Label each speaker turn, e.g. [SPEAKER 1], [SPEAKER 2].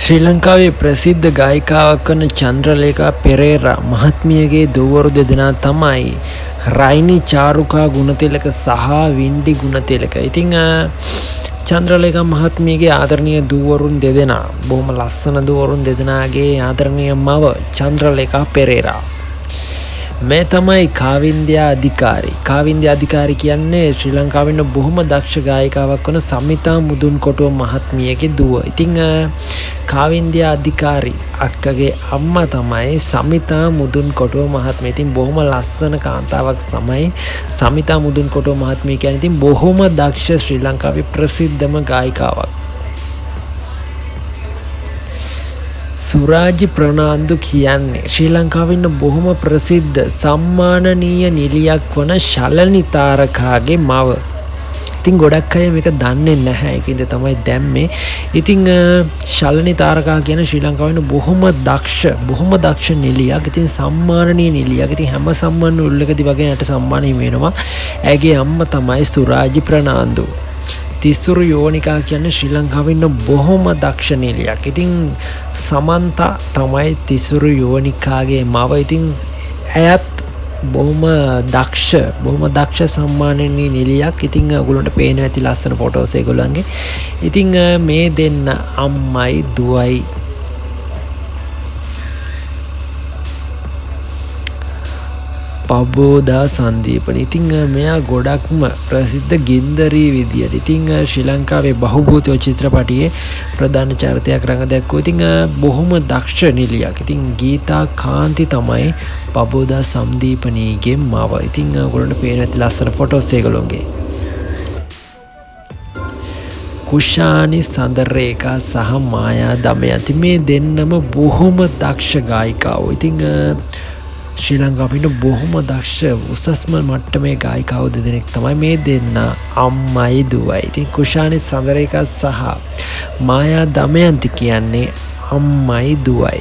[SPEAKER 1] ශ්‍රී ලංකාවේ ප්‍රසිද්ධ ගායිකාවක් වන චන්ද්‍රලේඛා පෙරේරා මහත්මියගේ දූවරු දෙදෙනා තමයි රයිනි චාරුකා ගුණතිලක සහ වින්ඩි ගුණතිලක. ඉතින් චන්ද්‍රලේඛා මහත්මියගේ ආදරණීය දූවරුන් දෙදෙනා, බොහොම ලස්සන දූවරුන් දෙදෙනාගේ ආදරණීය මව චන්ද්‍රලේඛා පෙරේරා. මේ තමයි කාවින්ද්‍යා අධිකාරී. කාවින්ද්‍යා අධිකාරී කියන්නේ ශ්‍රී ලංකාවේ ඉන්න බොහොම දක්ෂ ගායිකාවක් වන සමිතා මුදුන්කොටුව මහත්මියගේ දුව. ඉතින් කාවින්ද්‍යා අධිකාරී අක්කගේ අම්මා තමයි සමිතා මුදුන්කොටුව මහත්මිය. ඉතින් බොහොම ලස්සන කාන්තාවක් තමයි සමිතා මුදුන්කොටුව මහත්මිය කියන්නේ. ඉතින් බොහොම දක්ෂ ශ්‍රී ලංකාවේ ප්‍රසිද්ධම ගායිකාවක්. සුරාජ් ප්‍රනාන්දු කියන්නේ ශ්‍රී ලංකාවේ ඉන්න බොහොම ප්‍රසිද්ධ සම්මානනීය නිලියක් වන ශලනි තාරකාගේ මව. ඉතින් ගොඩක් අය මේක දන්නේ නැහැ. ඒකින්ද තමයි දැම්මේ. ඉතින් ශලනි තාරකා කියන ශ්‍රී ලංකාවේ ඉන්න බොහොම දක්ෂ නිලියක්. ඉතින් සම්මානනීය නිලියක්. ඉතින් හැම සම්මාන උල්ලකදී වගේ යට සම්මාන හිමි වෙනවා. ඇගේ අම්මා තමයි සුරාජ් ප්‍රනාන්දු. තිසුරු යෝනිකා කියන්නේ ශ්‍රී ලංකාවේ ඉන්න බොහොම දක්ෂ නිලියක්. ඉතින් සමන්තා තමයි තිසුරු යෝනිකාගේ මව. ඉතින් ඇයත් බොහොම දක්ෂ සම්මානනීය නිලියක්. ඉතින් ඔයගොල්ලන්ට පේන ඇති ලස්සන ෆොටෝස් ඒගොල්ලන්ගේ. ඉතින් මේ දෙන්න අම්මයි දුවයි. පබෝදා සංදීපන. ඉතින් මෙයා ගොඩක්ම ප්‍රසිද්ධ ගින්දරී විදියට. ඉතින් ශ්‍රී ලංකාවේ බහුභූතෝ චිත්‍රපටියේ ප්‍රධාන චරිතයක් රඟ දැක්වුවා. ඉතින් බොහොම දක්ෂ නිලියක්. ඉතින් ගීතා කාන්ති තමයි පබෝදා සංදීපනීගේ මව. ඉතින් ඔයගොල්ලන්ට පේන ඇති ලස්සන ෆොටෝස් ඒගොල්ලෝගේ. කුෂානි සඳරේකා සහ මායා දමයන්ති මේ දෙන්නම බොහොම දක්ෂ ගායිකාවෝ. ඉතින් ශ්‍රී ලංකාවේ ඉන්න බොහොම දක්ෂ උසස්ම මට්ටමේ ගායිකාවෝ දෙදෙනෙක් තමයි මේ දෙන්න අම්මයි දුවයි. ඉතින් කුෂානි සඳරේකා සහ මායා දමයන්ති කියන්නේ අම්මයි දුවයි.